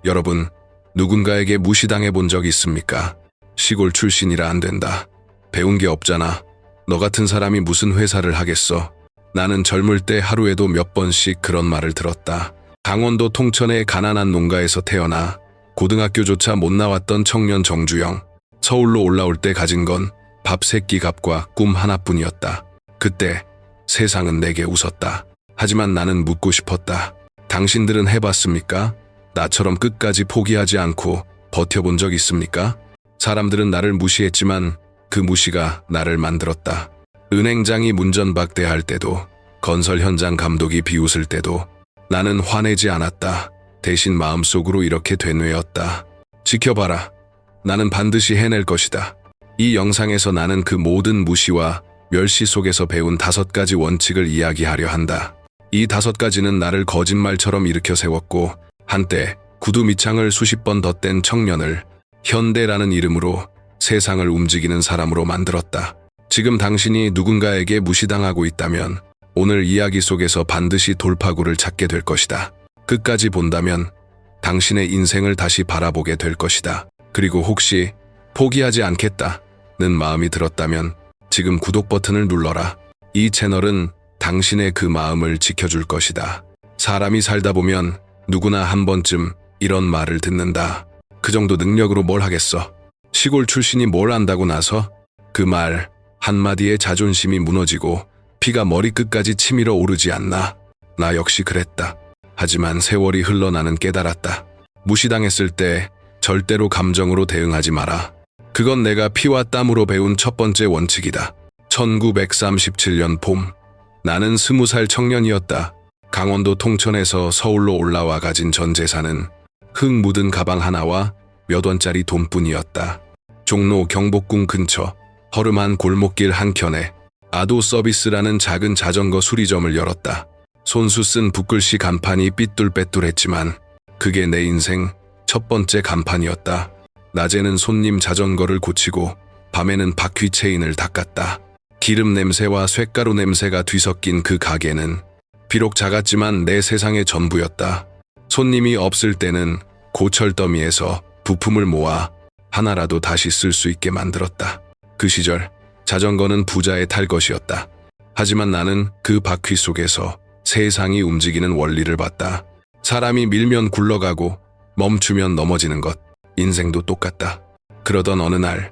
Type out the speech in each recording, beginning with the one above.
여러분, 누군가에게 무시당해 본 적 있습니까? 시골 출신이라 안 된다. 배운 게 없잖아. 너 같은 사람이 무슨 회사를 하겠어? 나는 젊을 때 하루에도 몇 번씩 그런 말을 들었다. 강원도 통천의 가난한 농가에서 태어나 고등학교조차 못 나왔던 청년 정주영. 서울로 올라올 때 가진 건 밥 3끼 값과 꿈 하나뿐이었다. 그때 세상은 내게 웃었다. 하지만 나는 묻고 싶었다. 당신들은 해봤습니까? 나처럼 끝까지 포기하지 않고 버텨본 적 있습니까? 사람들은 나를 무시했지만 그 무시가 나를 만들었다. 은행장이 문전박대할 때도, 건설 현장 감독이 비웃을 때도 나는 화내지 않았다. 대신 마음속으로 이렇게 되뇌었다. 지켜봐라. 나는 반드시 해낼 것이다. 이 영상에서 나는 그 모든 무시와 멸시 속에서 배운 5가지 원칙을 이야기하려 한다. 이 5가지는 나를 거짓말처럼 일으켜 세웠고, 한때 구두 밑창을 수십 번 덧댄 청년을 현대라는 이름으로 세상을 움직이는 사람으로 만들었다. 지금 당신이 누군가에게 무시당하고 있다면 오늘 이야기 속에서 반드시 돌파구를 찾게 될 것이다. 끝까지 본다면 당신의 인생을 다시 바라보게 될 것이다. 그리고 혹시 포기하지 않겠다는 마음이 들었다면 지금 구독 버튼을 눌러라. 이 채널은 당신의 그 마음을 지켜줄 것이다. 사람이 살다 보면 누구나 한 번쯤 이런 말을 듣는다. 그 정도 능력으로 뭘 하겠어? 시골 출신이 뭘 안다고 나서? 그 말 한마디에 자존심이 무너지고 피가 머리끝까지 치밀어 오르지 않나? 나 역시 그랬다. 하지만 세월이 흘러 나는 깨달았다. 무시당했을 때 절대로 감정으로 대응하지 마라. 그건 내가 피와 땀으로 배운 첫 번째 원칙이다. 1937년 봄, 나는 20살 청년이었다. 강원도 통천에서 서울로 올라와 가진 전 재산은 흙 묻은 가방 하나와 몇 원짜리 돈뿐이었다. 종로 경복궁 근처 허름한 골목길 한켠에 아도 서비스라는 작은 자전거 수리점을 열었다. 손수 쓴 붓글씨 간판이 삐뚤빼뚤했지만 그게 내 인생 첫 번째 간판이었다. 낮에는 손님 자전거를 고치고 밤에는 바퀴 체인을 닦았다. 기름 냄새와 쇳가루 냄새가 뒤섞인 그 가게는 비록 작았지만 내 세상의 전부였다. 손님이 없을 때는 고철더미에서 부품을 모아 하나라도 다시 쓸 수 있게 만들었다. 그 시절 자전거는 부자의 탈 것이었다. 하지만 나는 그 바퀴 속에서 세상이 움직이는 원리를 봤다. 사람이 밀면 굴러가고 멈추면 넘어지는 것. 인생도 똑같다. 그러던 어느 날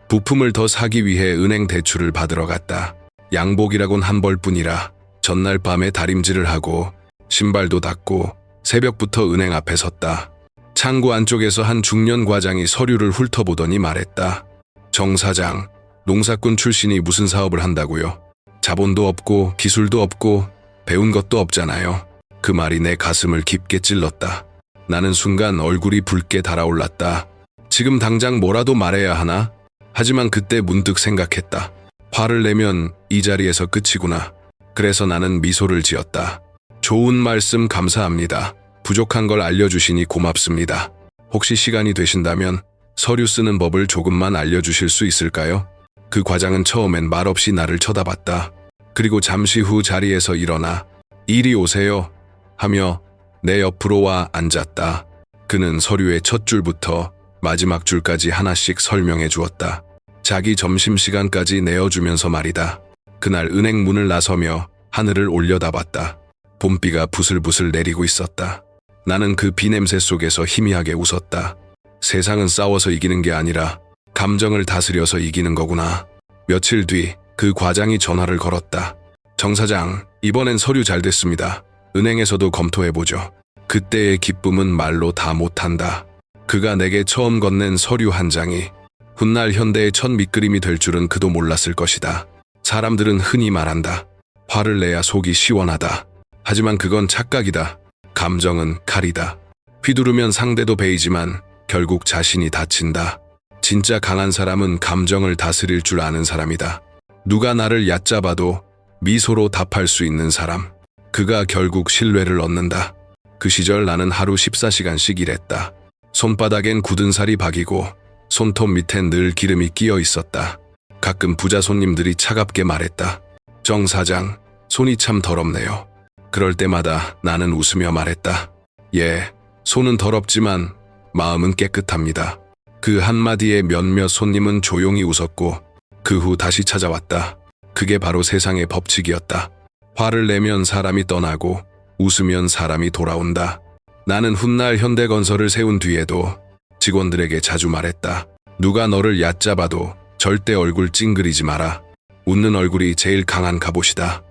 부품을 더 사기 위해 은행 대출을 받으러 갔다. 양복이라곤 한 벌뿐이라 전날 밤에 다림질을 하고 신발도 닦고 새벽부터 은행 앞에 섰다. 창구 안쪽에서 한 중년 과장이 서류를 훑어보더니 말했다. 정 사장, 농사꾼 출신이 무슨 사업을 한다고요? 자본도 없고 기술도 없고 배운 것도 없잖아요. 그 말이 내 가슴을 깊게 찔렀다. 나는 순간 얼굴이 붉게 달아올랐다. 지금 당장 뭐라도 말해야 하나? 하지만 그때 문득 생각했다. 화를 내면 이 자리에서 끝이구나. 그래서 나는 미소를 지었다. 좋은 말씀 감사합니다. 부족한 걸 알려주시니 고맙습니다. 혹시 시간이 되신다면 서류 쓰는 법을 조금만 알려주실 수 있을까요? 그 과장은 처음엔 말없이 나를 쳐다봤다. 그리고 잠시 후 자리에서 일어나 이리 오세요 하며 내 옆으로 와 앉았다. 그는 서류의 첫 줄부터 마지막 줄까지 하나씩 설명해 주었다. 자기 점심시간까지 내어주면서 말이다. 그날 은행 문을 나서며 하늘을 올려다봤다. 봄비가 부슬부슬 내리고 있었다. 나는 그 비 냄새 속에서 희미하게 웃었다. 세상은 싸워서 이기는 게 아니라 감정을 다스려서 이기는 거구나. 며칠 뒤 그 과장이 전화를 걸었다. 정 사장, 이번엔 서류 잘 됐습니다. 은행에서도 검토해보죠. 그때의 기쁨은 말로 다 못한다. 그가 내게 처음 건넨 서류 한 장이 훗날 현대의 첫 밑그림이 될 줄은 그도 몰랐을 것이다. 사람들은 흔히 말한다. 화를 내야 속이 시원하다. 하지만 그건 착각이다. 감정은 칼이다. 휘두르면 상대도 베이지만 결국 자신이 다친다. 진짜 강한 사람은 감정을 다스릴 줄 아는 사람이다. 누가 나를 얕잡아도 미소로 답할 수 있는 사람. 그가 결국 신뢰를 얻는다. 그 시절 나는 하루 14시간씩 일했다. 손바닥엔 굳은 살이 박이고 손톱 밑엔 늘 기름이 끼어 있었다. 가끔 부자 손님들이 차갑게 말했다. 정 사장, 손이 참 더럽네요. 그럴 때마다 나는 웃으며 말했다. 예, 손은 더럽지만 마음은 깨끗합니다. 그 한마디에 몇몇 손님은 조용히 웃었고 그 후 다시 찾아왔다. 그게 바로 세상의 법칙이었다. 화를 내면 사람이 떠나고 웃으면 사람이 돌아온다. 나는 훗날 현대건설을 세운 뒤에도 직원들에게 자주 말했다. 누가 너를 얕잡아도 절대 얼굴 찡그리지 마라. 웃는 얼굴이 제일 강한 갑옷이다.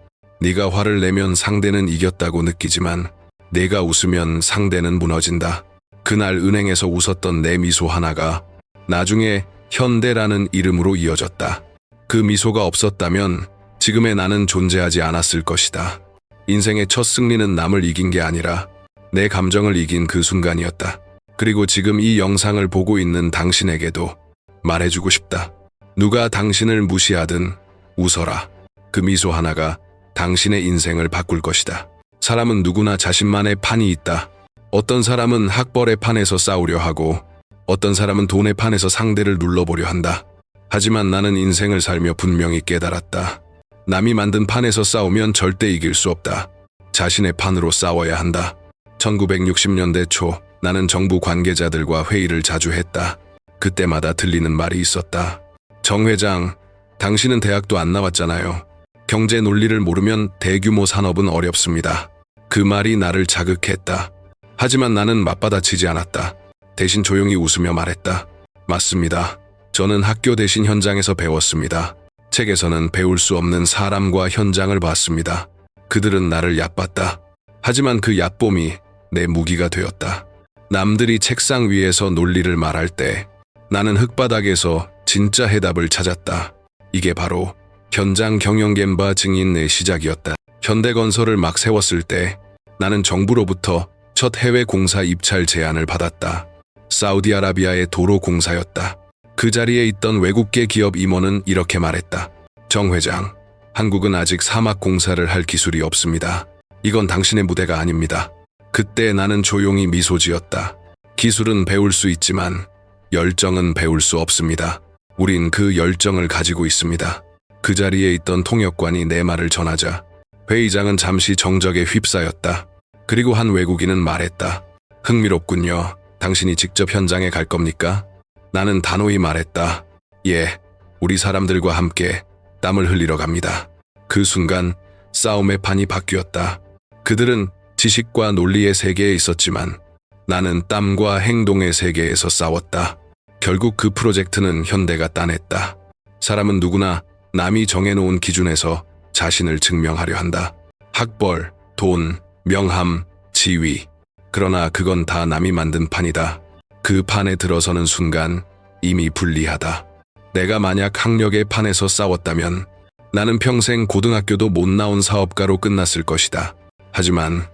네가 화를 내면 상대는 이겼다고 느끼지만 내가 웃으면 상대는 무너진다. 그날 은행에서 웃었던 내 미소 하나가 나중에 현대라는 이름으로 이어졌다. 그 미소가 없었다면 지금의 나는 존재하지 않았을 것이다. 인생의 첫 승리는 남을 이긴 게 아니라 내 감정을 이긴 그 순간이었다. 그리고 지금 이 영상을 보고 있는 당신에게도 말해주고 싶다. 누가 당신을 무시하든 웃어라. 그 미소 하나가 당신의 인생을 바꿀 것이다. 사람은 누구나 자신만의 판이 있다. 어떤 사람은 학벌의 판에서 싸우려 하고 어떤 사람은 돈의 판에서 상대를 눌러보려 한다. 하지만 나는 인생을 살며 분명히 깨달았다. 남이 만든 판에서 싸우면 절대 이길 수 없다. 자신의 판으로 싸워야 한다. 1960년대 초 나는 정부 관계자들과 회의를 자주 했다. 그때마다 들리는 말이 있었다. 정 회장, 당신은 대학도 안 나왔잖아요. 경제 논리를 모르면 대규모 산업은 어렵습니다. 그 말이 나를 자극했다. 하지만 나는 맞받아치지 않았다. 대신 조용히 웃으며 말했다. 맞습니다. 저는 학교 대신 현장에서 배웠습니다. 책에서는 배울 수 없는 사람과 현장을 봤습니다. 그들은 나를 얕봤다. 하지만 그 얕봄이 내 무기가 되었다. 남들이 책상 위에서 논리를 말할 때 나는 흙바닥에서 진짜 해답을 찾았다. 이게 바로 현장 경영겐바 증인의 시작이었다. 현대건설을 막 세웠을 때 나는 정부로부터 첫 해외 공사 입찰 제안을 받았다. 사우디아라비아의 도로 공사였다. 그 자리에 있던 외국계 기업 임원은 이렇게 말했다. 정 회장, 한국은 아직 사막 공사를 할 기술이 없습니다. 이건 당신의 무대가 아닙니다. 그때 나는 조용히 미소 지었다. 기술은 배울 수 있지만 열정은 배울 수 없습니다. 우린 그 열정을 가지고 있습니다. 그 자리에 있던 통역관이 내 말을 전하자 회의장은 잠시 정적에 휩싸였다. 그리고 한 외국인은 말했다. 흥미롭군요. 당신이 직접 현장에 갈 겁니까? 나는 단호히 말했다. 예, 우리 사람들과 함께 땀을 흘리러 갑니다. 그 순간 싸움의 판이 바뀌었다. 그들은 지식과 논리의 세계에 있었지만 나는 땀과 행동의 세계에서 싸웠다. 결국 그 프로젝트는 현대가 따냈다. 사람은 누구나 남이 정해놓은 기준에서 자신을 증명하려 한다. 학벌, 돈, 명함, 지위. 그러나 그건 다 남이 만든 판이다. 그 판에 들어서는 순간 이미 불리하다. 내가 만약 학력의 판에서 싸웠다면 나는 평생 고등학교도 못 나온 사업가로 끝났을 것이다. 하지만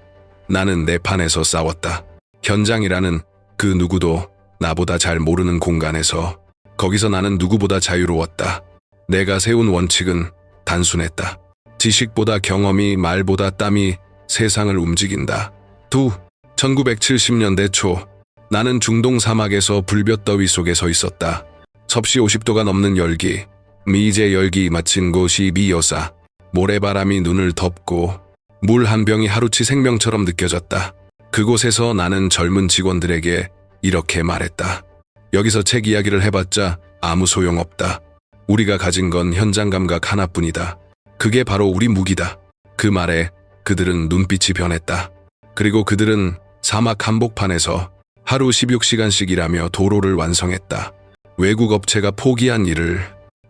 나는 내 판에서 싸웠다. 현장이라는 그 누구도 나보다 잘 모르는 공간에서 거기서 나는 누구보다 자유로웠다. 내가 세운 원칙은 단순했다. 지식보다 경험이, 말보다 땀이 세상을 움직인다. 1970년대 초 나는 중동 사막에서 불볕더위 속에 서 있었다. 섭씨 50도가 넘는 열기, 미제 열기 마친 곳이 미여사. 모래바람이 눈을 덮고 물 한 병이 하루치 생명처럼 느껴졌다. 그곳에서 나는 젊은 직원들에게 이렇게 말했다. 여기서 책 이야기를 해봤자 아무 소용없다. 우리가 가진 건 현장 감각 하나뿐이다. 그게 바로 우리 무기다. 그 말에 그들은 눈빛이 변했다. 그리고 그들은 사막 한복판에서 하루 16시간씩 일하며 도로를 완성했다. 외국 업체가 포기한 일을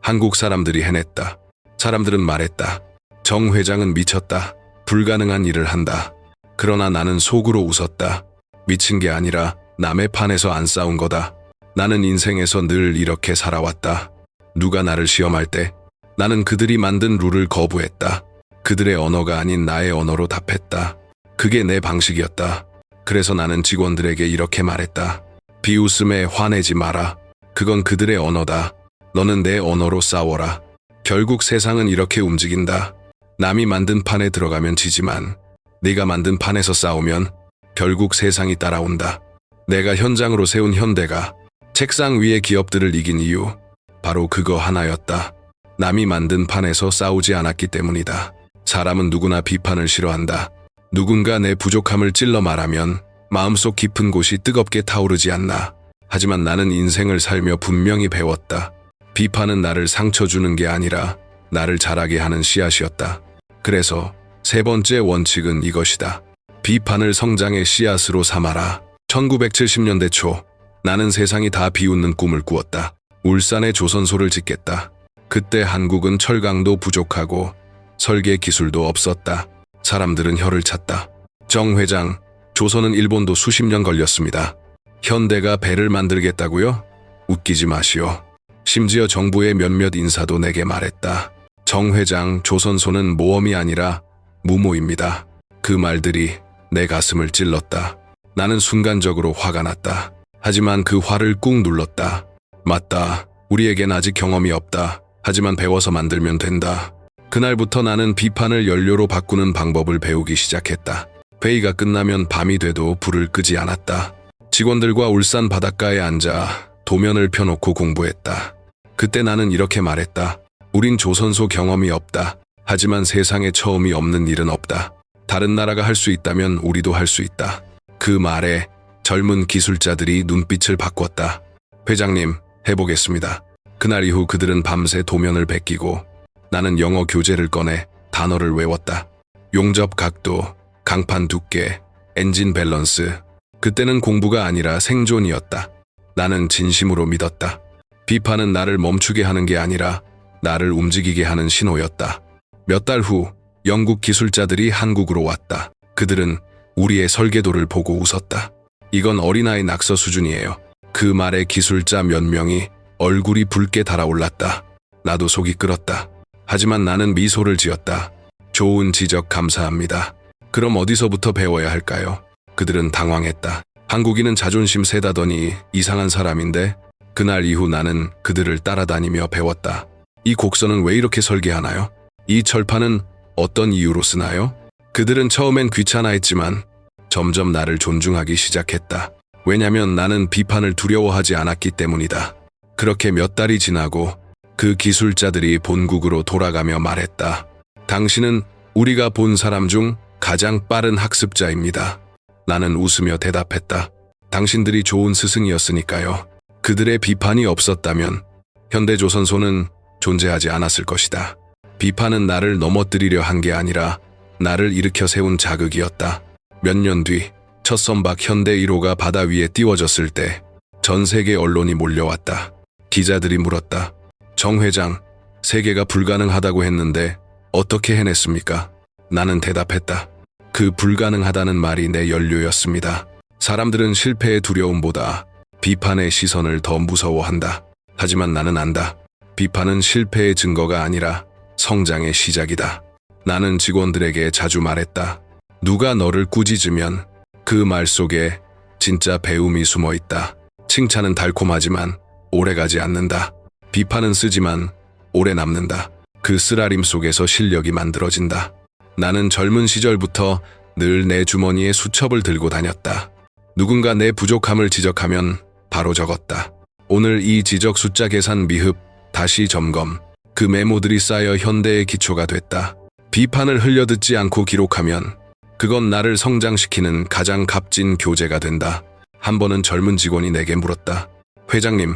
한국 사람들이 해냈다. 사람들은 말했다. 정 회장은 미쳤다. 불가능한 일을 한다. 그러나 나는 속으로 웃었다. 미친 게 아니라 남의 판에서 안 싸운 거다. 나는 인생에서 늘 이렇게 살아왔다. 누가 나를 시험할 때 나는 그들이 만든 룰을 거부했다. 그들의 언어가 아닌 나의 언어로 답했다. 그게 내 방식이었다. 그래서 나는 직원들에게 이렇게 말했다. 비웃음에 화내지 마라. 그건 그들의 언어다. 너는 내 언어로 싸워라. 결국 세상은 이렇게 움직인다. 남이 만든 판에 들어가면 지지만 네가 만든 판에서 싸우면 결국 세상이 따라온다. 내가 현장으로 세운 현대가 책상 위의 기업들을 이긴 이유 바로 그거 하나였다. 남이 만든 판에서 싸우지 않았기 때문이다. 사람은 누구나 비판을 싫어한다. 누군가 내 부족함을 찔러 말하면 마음속 깊은 곳이 뜨겁게 타오르지 않나. 하지만 나는 인생을 살며 분명히 배웠다. 비판은 나를 상처 주는 게 아니라 나를 자라게 하는 씨앗이었다. 그래서 세 번째 원칙은 이것이다. 비판을 성장의 씨앗으로 삼아라. 1970년대 초 나는 세상이 다 비웃는 꿈을 꾸었다. 울산에 조선소를 짓겠다. 그때 한국은 철강도 부족하고 설계 기술도 없었다. 사람들은 혀를 찼다. 정 회장, 조선은 일본도 수십 년 걸렸습니다. 현대가 배를 만들겠다고요? 웃기지 마시오. 심지어 정부의 몇몇 인사도 내게 말했다. 정 회장, 조선소는 모험이 아니라 무모입니다. 그 말들이 내 가슴을 찔렀다. 나는 순간적으로 화가 났다. 하지만 그 화를 꾹 눌렀다. 맞다. 우리에겐 아직 경험이 없다. 하지만 배워서 만들면 된다. 그날부터 나는 비판을 연료로 바꾸는 방법을 배우기 시작했다. 회의가 끝나면 밤이 돼도 불을 끄지 않았다. 직원들과 울산 바닷가에 앉아 도면을 펴놓고 공부했다. 그때 나는 이렇게 말했다. 우린 조선소 경험이 없다. 하지만 세상에 처음이 없는 일은 없다. 다른 나라가 할 수 있다면 우리도 할 수 있다. 그 말에 젊은 기술자들이 눈빛을 바꿨다. 회장님, 해보겠습니다. 그날 이후 그들은 밤새 도면을 베끼고 나는 영어 교재를 꺼내 단어를 외웠다. 용접 각도, 강판 두께, 엔진 밸런스. 그때는 공부가 아니라 생존이었다. 나는 진심으로 믿었다. 비판은 나를 멈추게 하는 게 아니라 나를 움직이게 하는 신호였다. 몇 달 후 영국 기술자들이 한국으로 왔다. 그들은 우리의 설계도를 보고 웃었다. 이건 어린아이 낙서 수준이에요. 그 말에 기술자 몇 명이 얼굴이 붉게 달아올랐다. 나도 속이 끓었다. 하지만 나는 미소를 지었다. 좋은 지적 감사합니다. 그럼 어디서부터 배워야 할까요? 그들은 당황했다. 한국인은 자존심 세다더니 이상한 사람인데. 그날 이후 나는 그들을 따라다니며 배웠다. 이 곡선은 왜 이렇게 설계하나요? 이 철판은 어떤 이유로 쓰나요? 그들은 처음엔 귀찮아했지만 점점 나를 존중하기 시작했다. 왜냐면 나는 비판을 두려워하지 않았기 때문이다. 그렇게 몇 달이 지나고 그 기술자들이 본국으로 돌아가며 말했다. 당신은 우리가 본 사람 중 가장 빠른 학습자입니다. 나는 웃으며 대답했다. 당신들이 좋은 스승이었으니까요. 그들의 비판이 없었다면 현대조선소는 존재하지 않았을 것이다. 비판은 나를 넘어뜨리려 한 게 아니라 나를 일으켜 세운 자극이었다. 몇 년 뒤 첫 선박 현대 1호가 바다 위에 띄워졌을 때 전 세계 언론이 몰려왔다. 기자들이 물었다. 정 회장, 세계가 불가능하다고 했는데 어떻게 해냈습니까? 나는 대답했다. 그 불가능하다는 말이 내 연료였습니다. 사람들은 실패의 두려움보다 비판의 시선을 더 무서워한다. 하지만 나는 안다. 비판은 실패의 증거가 아니라 성장의 시작이다. 나는 직원들에게 자주 말했다. 누가 너를 꾸짖으면 그 말 속에 진짜 배움이 숨어 있다. 칭찬은 달콤하지만 오래가지 않는다. 비판은 쓰지만 오래 남는다. 그 쓰라림 속에서 실력이 만들어진다. 나는 젊은 시절부터 늘 내 주머니에 수첩을 들고 다녔다. 누군가 내 부족함을 지적하면 바로 적었다. 오늘 이 지적 숫자 계산 미흡, 다시 점검. 그 메모들이 쌓여 현대의 기초가 됐다. 비판을 흘려듣지 않고 기록하면 그건 나를 성장시키는 가장 값진 교재가 된다. 한 번은 젊은 직원이 내게 물었다. 회장님,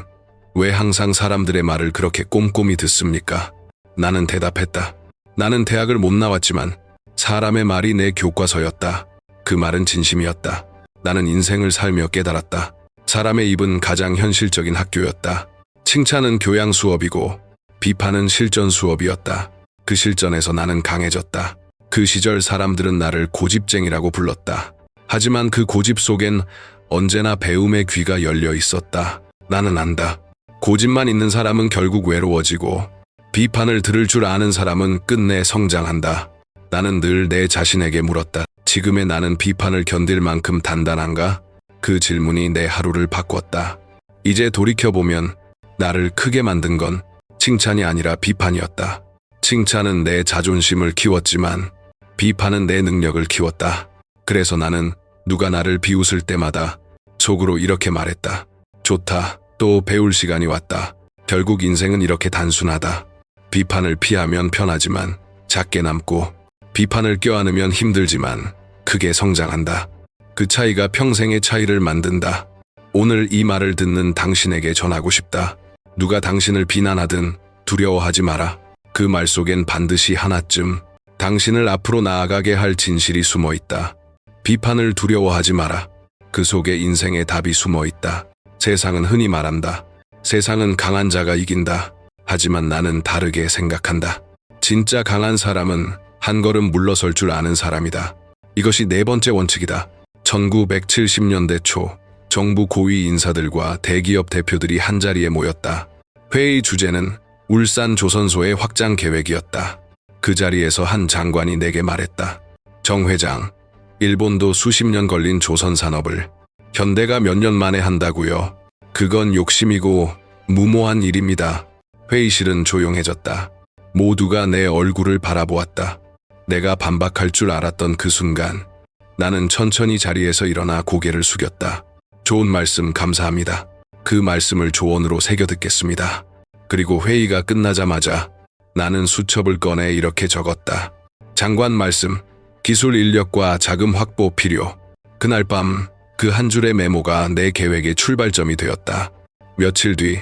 왜 항상 사람들의 말을 그렇게 꼼꼼히 듣습니까? 나는 대답했다. 나는 대학을 못 나왔지만 사람의 말이 내 교과서였다. 그 말은 진심이었다. 나는 인생을 살며 깨달았다. 사람의 입은 가장 현실적인 학교였다. 칭찬은 교양 수업이고 비판은 실전 수업이었다. 그 실전에서 나는 강해졌다. 그 시절 사람들은 나를 고집쟁이라고 불렀다. 하지만 그 고집 속엔 언제나 배움의 귀가 열려 있었다. 나는 안다. 고집만 있는 사람은 결국 외로워지고 비판을 들을 줄 아는 사람은 끝내 성장한다. 나는 늘 내 자신에게 물었다. 지금의 나는 비판을 견딜 만큼 단단한가? 그 질문이 내 하루를 바꿨다. 이제 돌이켜보면 나를 크게 만든 건 칭찬이 아니라 비판이었다. 칭찬은 내 자존심을 키웠지만 비판은 내 능력을 키웠다. 그래서 나는 누가 나를 비웃을 때마다 속으로 이렇게 말했다. 좋다. 또 배울 시간이 왔다. 결국 인생은 이렇게 단순하다. 비판을 피하면 편하지만 작게 남고 비판을 껴안으면 힘들지만 크게 성장한다. 그 차이가 평생의 차이를 만든다. 오늘 이 말을 듣는 당신에게 전하고 싶다. 누가 당신을 비난하든 두려워하지 마라. 그 말 속엔 반드시 하나쯤 당신을 앞으로 나아가게 할 진실이 숨어 있다. 비판을 두려워하지 마라. 그 속에 인생의 답이 숨어 있다. 세상은 흔히 말한다. 세상은 강한 자가 이긴다. 하지만 나는 다르게 생각한다. 진짜 강한 사람은 한 걸음 물러설 줄 아는 사람이다. 이것이 네 번째 원칙이다. 1970년대 초 정부 고위 인사들과 대기업 대표들이 한자리에 모였다. 회의 주제는 울산 조선소의 확장 계획이었다. 그 자리에서 한 장관이 내게 말했다. 정 회장, 일본도 수십 년 걸린 조선 산업을 현대가 몇 년 만에 한다고요. 그건 욕심이고 무모한 일입니다. 회의실은 조용해졌다. 모두가 내 얼굴을 바라보았다. 내가 반박할 줄 알았던 그 순간 나는 천천히 자리에서 일어나 고개를 숙였다. 좋은 말씀 감사합니다. 그 말씀을 조언으로 새겨 듣겠습니다. 그리고 회의가 끝나자마자 나는 수첩을 꺼내 이렇게 적었다. 장관 말씀, 기술 인력과 자금 확보 필요. 그날 밤 그 한 줄의 메모가 내 계획의 출발점이 되었다. 며칠 뒤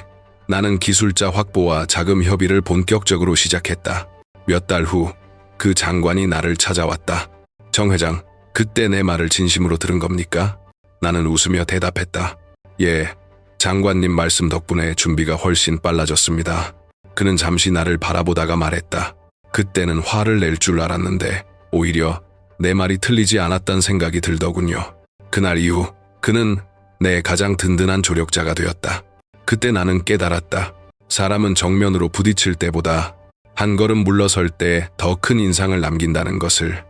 나는 기술자 확보와 자금 협의를 본격적으로 시작했다. 몇 달 후 그 장관이 나를 찾아왔다. 정 회장, 그때 내 말을 진심으로 들은 겁니까? 나는 웃으며 대답했다. 예, 장관님 말씀 덕분에 준비가 훨씬 빨라졌습니다. 그는 잠시 나를 바라보다가 말했다. 그때는 화를 낼 줄 알았는데 오히려 내 말이 틀리지 않았단 생각이 들더군요. 그날 이후 그는 내 가장 든든한 조력자가 되었다. 그때 나는 깨달았다. 사람은 정면으로 부딪힐 때보다 한 걸음 물러설 때 더 큰 인상을 남긴다는 것을.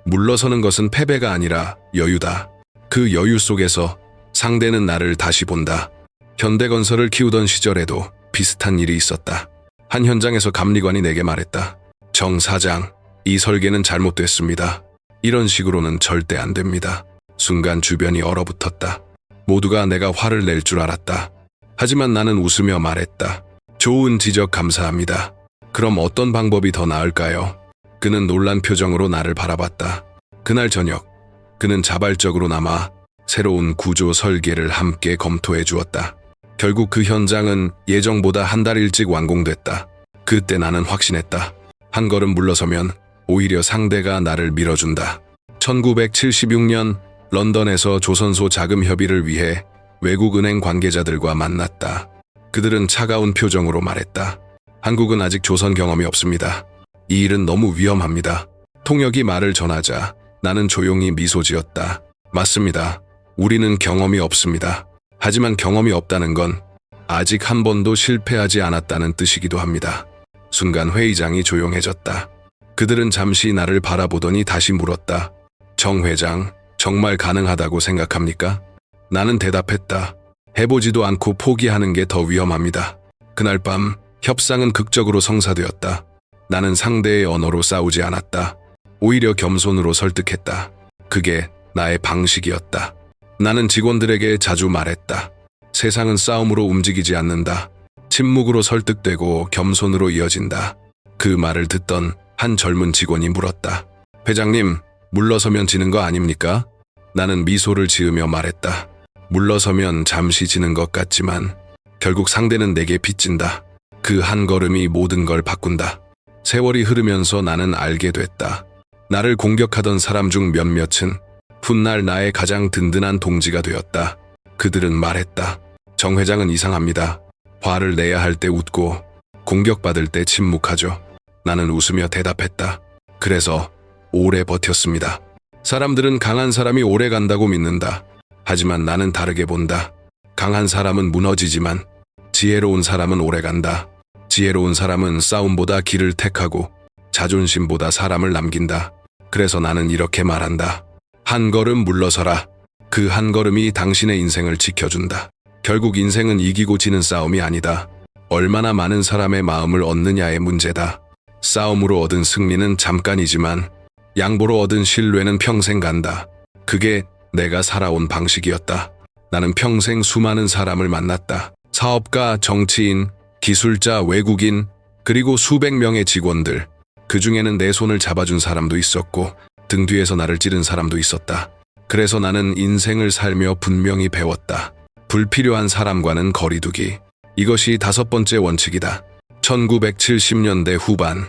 물러서는 것은 패배가 아니라 여유다. 그 여유 속에서 상대는 나를 다시 본다. 현대건설을 키우던 시절에도 비슷한 일이 있었다. 한 현장에서 감리관이 내게 말했다. 정 사장, 이 설계는 잘못됐습니다. 이런 식으로는 절대 안 됩니다. 순간 주변이 얼어붙었다. 모두가 내가 화를 낼 줄 알았다. 하지만 나는 웃으며 말했다. 좋은 지적 감사합니다. 그럼 어떤 방법이 더 나을까요? 그는 놀란 표정으로 나를 바라봤다. 그날 저녁, 그는 자발적으로 남아 새로운 구조 설계를 함께 검토해 주었다. 결국 그 현장은 예정보다 한 달 일찍 완공됐다. 그때 나는 확신했다. 한 걸음 물러서면 오히려 상대가 나를 밀어준다. 1976년 런던에서 조선소 자금 협의를 위해 외국은행 관계자들과 만났다. 그들은 차가운 표정으로 말했다. 한국은 아직 조선 경험이 없습니다. 이 일은 너무 위험합니다. 통역이 말을 전하자 나는 조용히 미소 지었다. 맞습니다. 우리는 경험이 없습니다. 하지만 경험이 없다는 건 아직 한 번도 실패하지 않았다는 뜻이기도 합니다. 순간 회의장이 조용해졌다. 그들은 잠시 나를 바라보더니 다시 물었다. 정 회장, 정말 가능하다고 생각합니까? 나는 대답했다. 해보지도 않고 포기하는 게 더 위험합니다. 그날 밤 협상은 극적으로 성사되었다. 나는 상대의 언어로 싸우지 않았다. 오히려 겸손으로 설득했다. 그게 나의 방식이었다. 나는 직원들에게 자주 말했다. 세상은 싸움으로 움직이지 않는다. 침묵으로 설득되고 겸손으로 이어진다. 그 말을 듣던 한 젊은 직원이 물었다. 회장님, 물러서면 지는 거 아닙니까? 나는 미소를 지으며 말했다. 물러서면 잠시 지는 것 같지만 결국 상대는 내게 빚진다. 그 한 걸음이 모든 걸 바꾼다. 세월이 흐르면서 나는 알게 됐다. 나를 공격하던 사람 중 몇몇은 훗날 나의 가장 든든한 동지가 되었다. 그들은 말했다. 정 회장은 이상합니다. 화를 내야 할 때 웃고 공격받을 때 침묵하죠. 나는 웃으며 대답했다. 그래서 오래 버텼습니다. 사람들은 강한 사람이 오래 간다고 믿는다. 하지만 나는 다르게 본다. 강한 사람은 무너지지만 지혜로운 사람은 오래 간다. 지혜로운 사람은 싸움보다 길을 택하고 자존심보다 사람을 남긴다. 그래서 나는 이렇게 말한다. 한 걸음 물러서라. 그 한 걸음이 당신의 인생을 지켜준다. 결국 인생은 이기고 지는 싸움이 아니다. 얼마나 많은 사람의 마음을 얻느냐의 문제다. 싸움으로 얻은 승리는 잠깐이지만 양보로 얻은 신뢰는 평생 간다. 그게 내가 살아온 방식이었다. 나는 평생 수많은 사람을 만났다. 사업가, 정치인, 기술자, 외국인, 그리고 수백 명의 직원들. 그 중에는 내 손을 잡아준 사람도 있었고 등 뒤에서 나를 찌른 사람도 있었다. 그래서 나는 인생을 살며 분명히 배웠다. 불필요한 사람과는 거리두기. 이것이 5번째 원칙이다. 1970년대 후반,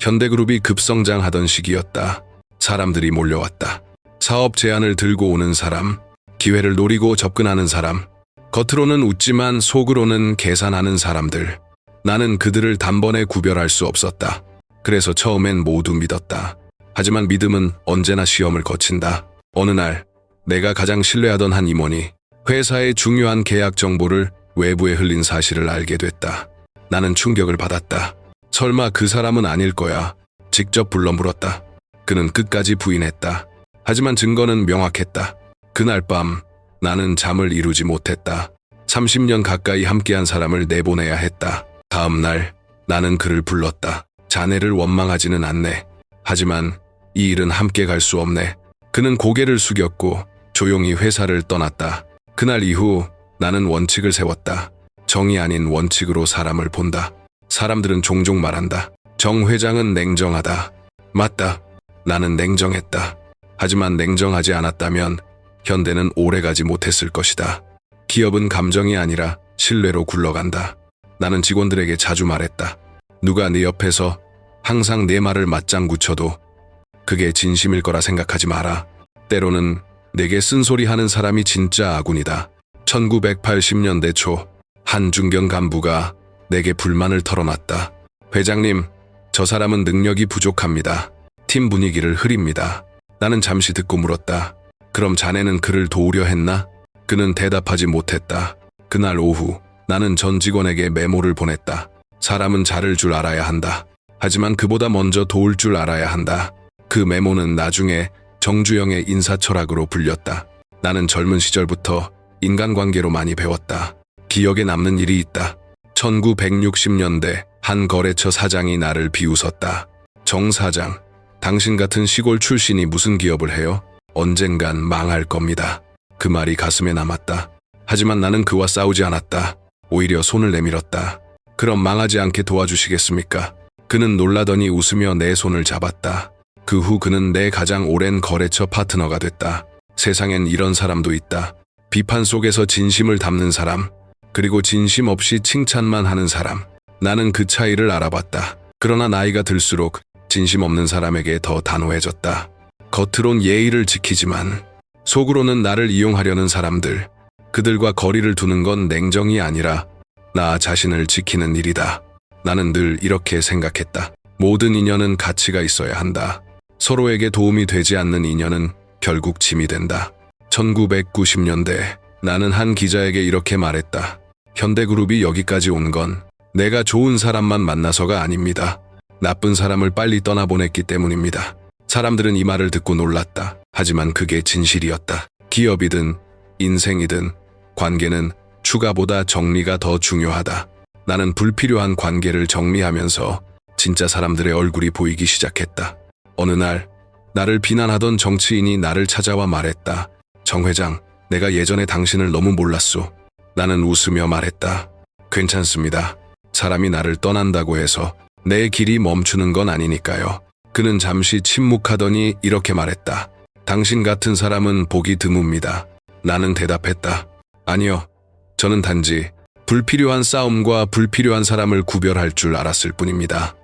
현대그룹이 급성장하던 시기였다. 사람들이 몰려왔다. 사업 제안을 들고 오는 사람, 기회를 노리고 접근하는 사람, 겉으로는 웃지만 속으로는 계산하는 사람들. 나는 그들을 단번에 구별할 수 없었다. 그래서 처음엔 모두 믿었다. 하지만 믿음은 언제나 시험을 거친다. 어느 날 내가 가장 신뢰하던 한 임원이 회사의 중요한 계약 정보를 외부에 흘린 사실을 알게 됐다. 나는 충격을 받았다. 설마 그 사람은 아닐 거야. 직접 불러 물었다. 그는 끝까지 부인했다. 하지만 증거는 명확했다. 그날 밤 나는 잠을 이루지 못했다. 30년 가까이 함께한 사람을 내보내야 했다. 다음 날 나는 그를 불렀다. 자네를 원망하지는 않네. 하지만 이 일은 함께 갈 수 없네. 그는 고개를 숙였고 조용히 회사를 떠났다. 그날 이후 나는 원칙을 세웠다. 정이 아닌 원칙으로 사람을 본다. 사람들은 종종 말한다. 정 회장은 냉정하다. 맞다. 나는 냉정했다. 하지만 냉정하지 않았다면 현대는 오래가지 못했을 것이다. 기업은 감정이 아니라 신뢰로 굴러간다. 나는 직원들에게 자주 말했다. 누가 네 옆에서 항상 내 말을 맞장구 쳐도 그게 진심일 거라 생각하지 마라. 때로는 내게 쓴소리하는 사람이 진짜 아군이다. 1980년대 초 한 중견 간부가 내게 불만을 털어놨다. 회장님, 저 사람은 능력이 부족합니다. 팀 분위기를 흐립니다. 나는 잠시 듣고 물었다. 그럼 자네는 그를 도우려 했나? 그는 대답하지 못했다. 그날 오후 나는 전 직원에게 메모를 보냈다. 사람은 잘할 줄 알아야 한다. 하지만 그보다 먼저 도울 줄 알아야 한다. 그 메모는 나중에 정주영의 인사철학으로 불렸다. 나는 젊은 시절부터 인간관계로 많이 배웠다. 기억에 남는 일이 있다. 1960년대 한 거래처 사장이 나를 비웃었다. 정 사장, 당신 같은 시골 출신이 무슨 기업을 해요? 언젠간 망할 겁니다. 그 말이 가슴에 남았다. 하지만 나는 그와 싸우지 않았다. 오히려 손을 내밀었다. 그럼 망하지 않게 도와주시겠습니까? 그는 놀라더니 웃으며 내 손을 잡았다. 그 후 그는 내 가장 오랜 거래처 파트너가 됐다. 세상엔 이런 사람도 있다. 비판 속에서 진심을 담는 사람, 그리고 진심 없이 칭찬만 하는 사람. 나는 그 차이를 알아봤다. 그러나 나이가 들수록 진심 없는 사람에게 더 단호해졌다. 겉으론 예의를 지키지만 속으로는 나를 이용하려는 사람들. 그들과 거리를 두는 건 냉정이 아니라 나 자신을 지키는 일이다. 나는 늘 이렇게 생각했다. 모든 인연은 가치가 있어야 한다. 서로에게 도움이 되지 않는 인연은 결국 짐이 된다. 1990년대 나는 한 기자에게 이렇게 말했다. 현대그룹이 여기까지 온 건 내가 좋은 사람만 만나서가 아닙니다. 나쁜 사람을 빨리 떠나보냈기 때문입니다. 사람들은 이 말을 듣고 놀랐다. 하지만 그게 진실이었다. 기업이든 인생이든 관계는 추가보다 정리가 더 중요하다. 나는 불필요한 관계를 정리하면서 진짜 사람들의 얼굴이 보이기 시작했다. 어느 날 나를 비난하던 정치인이 나를 찾아와 말했다. 정 회장, 내가 예전에 당신을 너무 몰랐소. 나는 웃으며 말했다. 괜찮습니다. 사람이 나를 떠난다고 해서 내 길이 멈추는 건 아니니까요. 그는 잠시 침묵하더니 이렇게 말했다. 당신 같은 사람은 보기 드뭅니다. 나는 대답했다. 아니요. 저는 단지 불필요한 싸움과 불필요한 사람을 구별할 줄 알았을 뿐입니다.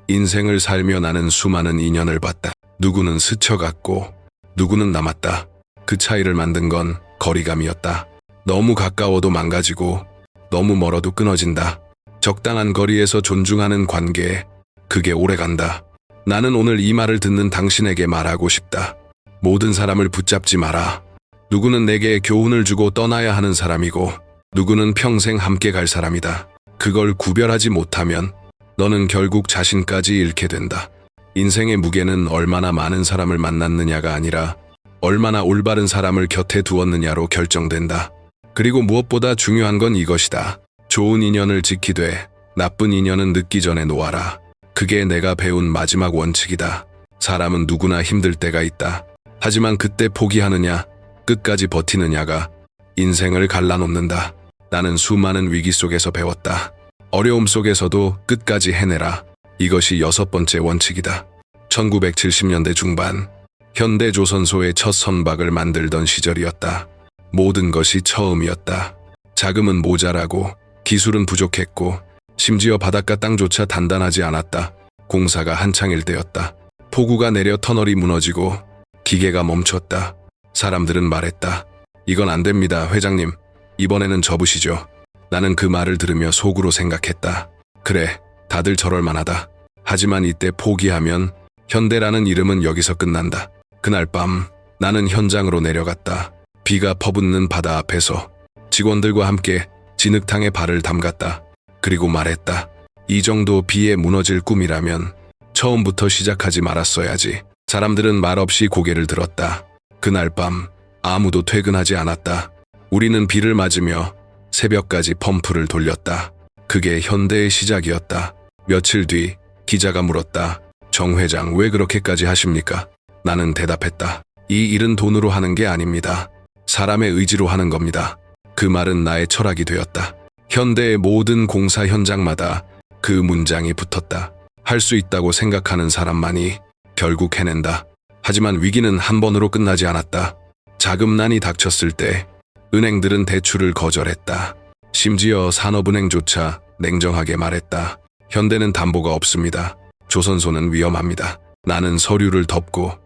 인생을 살며 나는 수많은 인연을 봤다. 누구는 스쳐갔고 누구는 남았다. 그 차이를 만든 건 거리감이었다. 너무 가까워도 망가지고 너무 멀어도 끊어진다. 적당한 거리에서 존중하는 관계, 그게 오래간다. 나는 오늘 이 말을 듣는 당신에게 말하고 싶다. 모든 사람을 붙잡지 마라. 누구는 내게 교훈을 주고 떠나야 하는 사람이고 누구는 평생 함께 갈 사람이다. 그걸 구별하지 못하면 너는 결국 자신까지 잃게 된다. 인생의 무게는 얼마나 많은 사람을 만났느냐가 아니라 얼마나 올바른 사람을 곁에 두었느냐로 결정된다. 그리고 무엇보다 중요한 건 이것이다. 좋은 인연을 지키되 나쁜 인연은 늦기 전에 놓아라. 그게 내가 배운 마지막 원칙이다. 사람은 누구나 힘들 때가 있다. 하지만 그때 포기하느냐, 끝까지 버티느냐가 인생을 갈라놓는다. 나는 수많은 위기 속에서 배웠다. 어려움 속에서도 끝까지 해내라. 이것이 6번째 원칙이다. 1970년대 중반, 현대조선소의 첫 선박을 만들던 시절이었다. 모든 것이 처음이었다. 자금은 모자라고 기술은 부족했고 심지어 바닷가 땅조차 단단하지 않았다. 공사가 한창일 때였다. 폭우가 내려 터널이 무너지고 기계가 멈췄다. 사람들은 말했다. 이건 안 됩니다, 회장님. 이번에는 접으시죠. 나는 그 말을 들으며 속으로 생각했다. 그래, 다들 저럴 만하다. 하지만 이때 포기하면 현대라는 이름은 여기서 끝난다. 그날 밤 나는 현장으로 내려갔다. 비가 퍼붓는 바다 앞에서 직원들과 함께 진흙탕에 발을 담갔다. 그리고 말했다. 이 정도 비에 무너질 꿈이라면 처음부터 시작하지 말았어야지. 사람들은 말없이 고개를 들었다. 그날 밤 아무도 퇴근하지 않았다. 우리는 비를 맞으며 새벽까지 펌프를 돌렸다. 그게 현대의 시작이었다. 며칠 뒤 기자가 물었다. 정 회장, 왜 그렇게까지 하십니까? 나는 대답했다. 이 일은 돈으로 하는 게 아닙니다. 사람의 의지로 하는 겁니다. 그 말은 나의 철학이 되었다. 현대의 모든 공사 현장마다 그 문장이 붙었다. 할 수 있다고 생각하는 사람만이 결국 해낸다. 하지만 위기는 한 번으로 끝나지 않았다. 자금난이 닥쳤을 때 은행들은 대출을 거절했다. 심지어 산업은행조차 냉정하게 말했다. 현대는 담보가 없습니다. 조선소는 위험합니다. 나는 서류를 덮고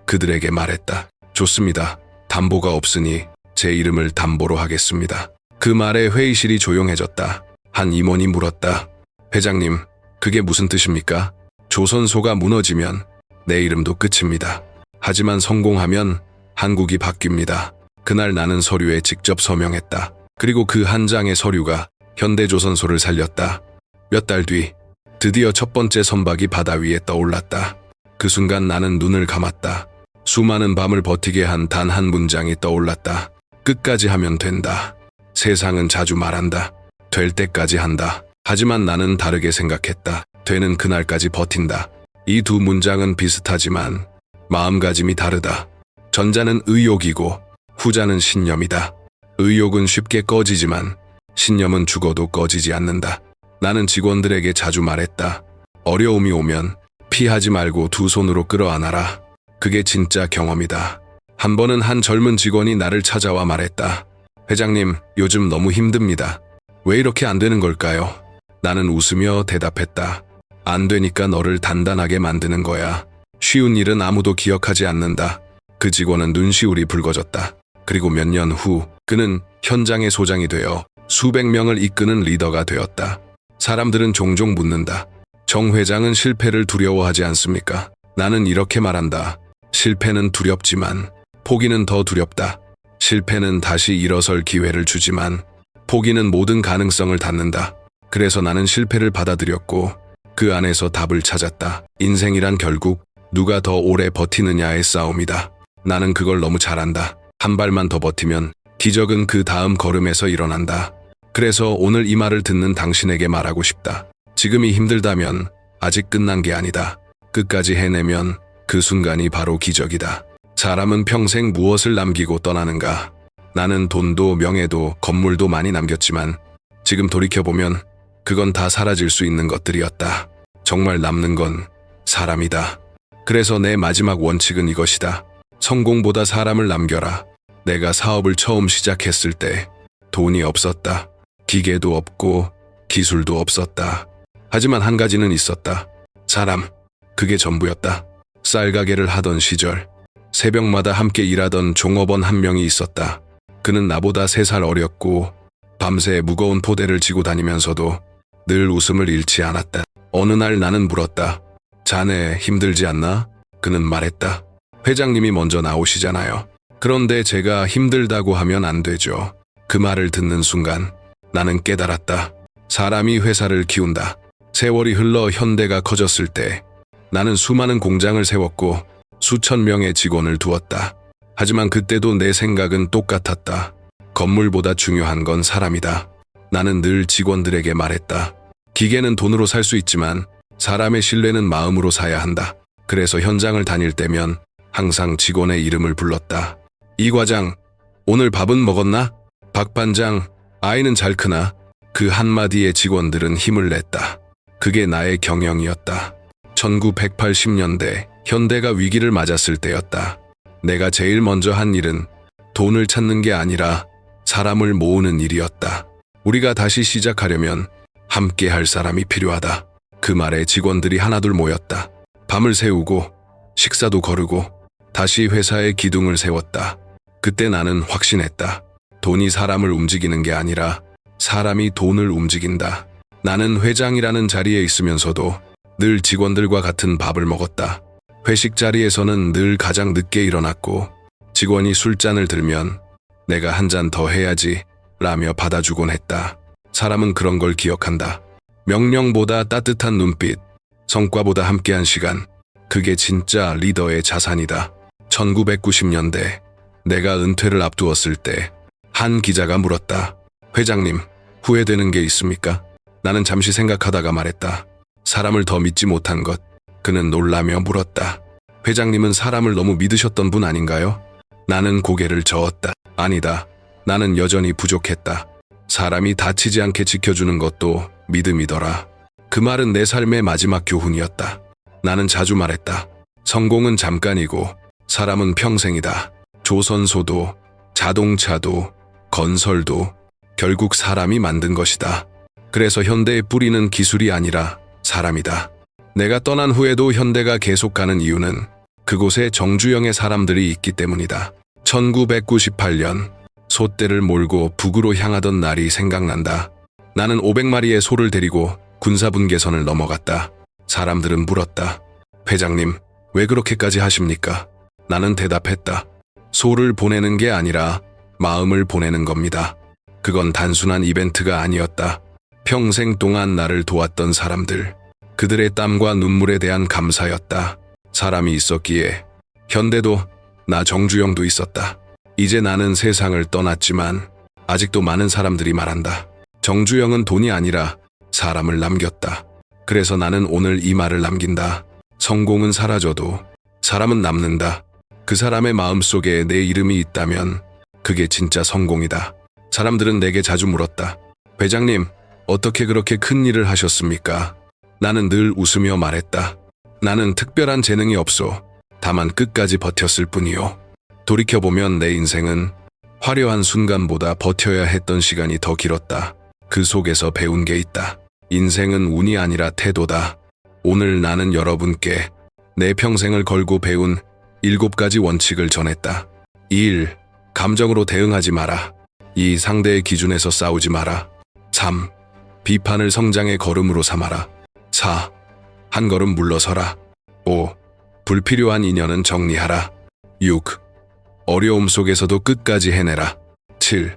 그들에게 말했다. 좋습니다. 담보가 없으니 제 이름을 담보로 하겠습니다. 그 말에 회의실이 조용해졌다. 한 임원이 물었다. 회장님, 그게 무슨 뜻입니까? 조선소가 무너지면 내 이름도 끝입니다. 하지만 성공하면 한국이 바뀝니다. 그날 나는 서류에 직접 서명했다. 그리고 그 한 장의 서류가 현대조선소를 살렸다. 몇 달 뒤 드디어 첫 번째 선박이 바다 위에 떠올랐다. 그 순간 나는 눈을 감았다. 수많은 밤을 버티게 한 단 한 문장이 떠올랐다. 끝까지 하면 된다. 세상은 자주 말한다. 될 때까지 한다. 하지만 나는 다르게 생각했다. 되는 그날까지 버틴다. 이 두 문장은 비슷하지만 마음가짐이 다르다. 전자는 의욕이고 후자는 신념이다. 의욕은 쉽게 꺼지지만 신념은 죽어도 꺼지지 않는다. 나는 직원들에게 자주 말했다. 어려움이 오면 피하지 말고 두 손으로 끌어안아라. 그게 진짜 경험이다. 한 번은 한 젊은 직원이 나를 찾아와 말했다. 회장님, 요즘 너무 힘듭니다. 왜 이렇게 안 되는 걸까요? 나는 웃으며 대답했다. 안 되니까 너를 단단하게 만드는 거야. 쉬운 일은 아무도 기억하지 않는다. 그 직원은 눈시울이 붉어졌다. 그리고 몇 년 후 그는 현장의 소장이 되어 수백 명을 이끄는 리더가 되었다. 사람들은 종종 묻는다. 정 회장은 실패를 두려워하지 않습니까? 나는 이렇게 말한다. 실패는 두렵지만 포기는 더 두렵다. 실패는 다시 일어설 기회를 주지만 포기는 모든 가능성을 닫는다. 그래서 나는 실패를 받아들였고 그 안에서 답을 찾았다. 인생이란 결국 누가 더 오래 버티느냐의 싸움이다. 나는 그걸 너무 잘한다. 한 발만 더 버티면 기적은 그 다음 걸음에서 일어난다. 그래서 오늘 이 말을 듣는 당신에게 말하고 싶다. 지금이 힘들다면 아직 끝난 게 아니다. 끝까지 해내면 그 순간이 바로 기적이다. 사람은 평생 무엇을 남기고 떠나는가? 나는 돈도 명예도 건물도 많이 남겼지만 지금 돌이켜보면 그건 다 사라질 수 있는 것들이었다. 정말 남는 건 사람이다. 그래서 내 마지막 원칙은 이것이다. 성공보다 사람을 남겨라. 내가 사업을 처음 시작했을 때 돈이 없었다. 기계도 없고 기술도 없었다. 하지만 한 가지는 있었다. 사람. 그게 전부였다. 쌀가게를 하던 시절 새벽마다 함께 일하던 종업원 한 명이 있었다. 그는 나보다 3살 어렸고 밤새 무거운 포대를 지고 다니면서도 늘 웃음을 잃지 않았다. 어느 날 나는 물었다. 자네 힘들지 않나? 그는 말했다. 회장님이 먼저 나오시잖아요. 그런데 제가 힘들다고 하면 안 되죠. 그 말을 듣는 순간 나는 깨달았다. 사람이 회사를 키운다. 세월이 흘러 현대가 커졌을 때 나는 수많은 공장을 세웠고 수천 명의 직원을 두었다. 하지만 그때도 내 생각은 똑같았다. 건물보다 중요한 건 사람이다. 나는 늘 직원들에게 말했다. 기계는 돈으로 살 수 있지만 사람의 신뢰는 마음으로 사야 한다. 그래서 현장을 다닐 때면 항상 직원의 이름을 불렀다. 이 과장, 오늘 밥은 먹었나? 박 반장, 아이는 잘 크나? 그 한마디에 직원들은 힘을 냈다. 그게 나의 경영이었다. 1980년대 현대가 위기를 맞았을 때였다. 내가 제일 먼저 한 일은 돈을 찾는 게 아니라 사람을 모으는 일이었다. 우리가 다시 시작하려면 함께 할 사람이 필요하다. 그 말에 직원들이 하나둘 모였다. 밤을 새우고 식사도 거르고 다시 회사의 기둥을 세웠다. 그때 나는 확신했다. 돈이 사람을 움직이는 게 아니라 사람이 돈을 움직인다. 나는 회장이라는 자리에 있으면서도 늘 직원들과 같은 밥을 먹었다. 회식 자리에서는 늘 가장 늦게 일어났고 직원이 술잔을 들면 내가 한 잔 더 해야지 라며 받아주곤 했다. 사람은 그런 걸 기억한다. 명령보다 따뜻한 눈빛, 성과보다 함께한 시간. 그게 진짜 리더의 자산이다. 1990년대 내가 은퇴를 앞두었을 때 한 기자가 물었다. 회장님, 후회되는 게 있습니까? 나는 잠시 생각하다가 말했다. 사람을 더 믿지 못한 것. 그는 놀라며 물었다. 회장님은 사람을 너무 믿으셨던 분 아닌가요? 나는 고개를 저었다. 아니다. 나는 여전히 부족했다. 사람이 다치지 않게 지켜주는 것도 믿음이더라. 그 말은 내 삶의 마지막 교훈이었다. 나는 자주 말했다. 성공은 잠깐이고 사람은 평생이다. 조선소도, 자동차도, 건설도 결국 사람이 만든 것이다. 그래서 현대의 뿌리는 기술이 아니라 사람이다. 내가 떠난 후에도 현대가 계속 가는 이유는 그곳에 정주영의 사람들이 있기 때문이다. 1998년 소떼를 몰고 북으로 향하던 날이 생각난다. 나는 500마리의 소를 데리고 군사분계선을 넘어갔다. 사람들은 물었다. 회장님, 왜 그렇게까지 하십니까? 나는 대답했다. 소를 보내는 게 아니라 마음을 보내는 겁니다. 그건 단순한 이벤트가 아니었다. 평생 동안 나를 도왔던 사람들, 그들의 땀과 눈물에 대한 감사였다. 사람이 있었기에 현대도 나 정주영도 있었다. 이제 나는 세상을 떠났지만 아직도 많은 사람들이 말한다. 정주영은 돈이 아니라 사람을 남겼다. 그래서 나는 오늘 이 말을 남긴다. 성공은 사라져도 사람은 남는다. 그 사람의 마음속에 내 이름이 있다면 그게 진짜 성공이다. 사람들은 내게 자주 물었다. 회장님, 어떻게 그렇게 큰 일을 하셨습니까? 나는 늘 웃으며 말했다. 나는 특별한 재능이 없어. 다만 끝까지 버텼을 뿐이요. 돌이켜보면 내 인생은 화려한 순간보다 버텨야 했던 시간이 더 길었다. 그 속에서 배운 게 있다. 인생은 운이 아니라 태도다. 오늘 나는 여러분께 내 평생을 걸고 배운 7가지 원칙을 전했다. 1. 감정으로 대응하지 마라. 2. 상대의 기준에서 싸우지 마라. 3. 비판을 성장의 걸음으로 삼아라. 4. 한 걸음 물러서라. 5. 불필요한 인연은 정리하라. 6. 어려움 속에서도 끝까지 해내라. 7.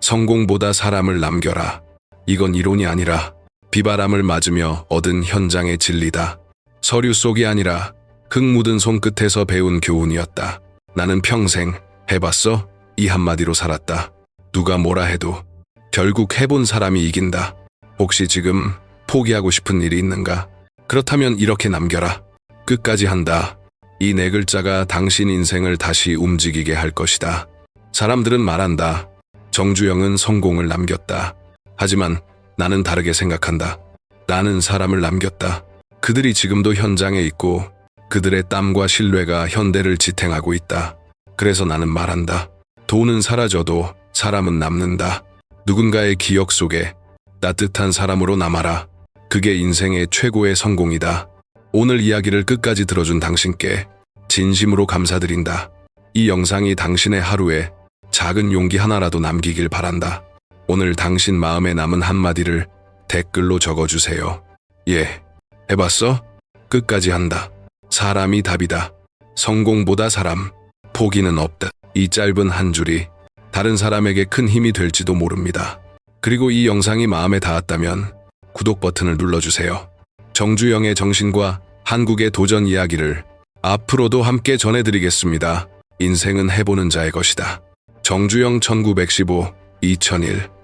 성공보다 사람을 남겨라. 이건 이론이 아니라 비바람을 맞으며 얻은 현장의 진리다. 서류 속이 아니라 흙 묻은 손끝에서 배운 교훈이었다. 나는 평생 해봤어? 이 한마디로 살았다. 누가 뭐라 해도 결국 해본 사람이 이긴다. 혹시 지금 포기하고 싶은 일이 있는가? 그렇다면 이렇게 남겨라. 끝까지 한다. 이 4글자가 당신 인생을 다시 움직이게 할 것이다. 사람들은 말한다. 정주영은 성공을 남겼다. 하지만 나는 다르게 생각한다. 나는 사람을 남겼다. 그들이 지금도 현장에 있고 그들의 땀과 신뢰가 현대를 지탱하고 있다. 그래서 나는 말한다. 돈은 사라져도 사람은 남는다. 누군가의 기억 속에 따뜻한 사람으로 남아라. 그게 인생의 최고의 성공이다. 오늘 이야기를 끝까지 들어준 당신께 진심으로 감사드린다. 이 영상이 당신의 하루에 작은 용기 하나라도 남기길 바란다. 오늘 당신 마음에 남은 한마디를 댓글로 적어주세요. 예, 해봤어? 끝까지 한다. 사람이 답이다. 성공보다 사람, 포기는 없다. 이 짧은 한 줄이 다른 사람에게 큰 힘이 될지도 모릅니다. 그리고 이 영상이 마음에 닿았다면 구독 버튼을 눌러주세요. 정주영의 정신과 한국의 도전 이야기를 앞으로도 함께 전해드리겠습니다. 인생은 해보는 자의 것이다. 정주영 1915, 2001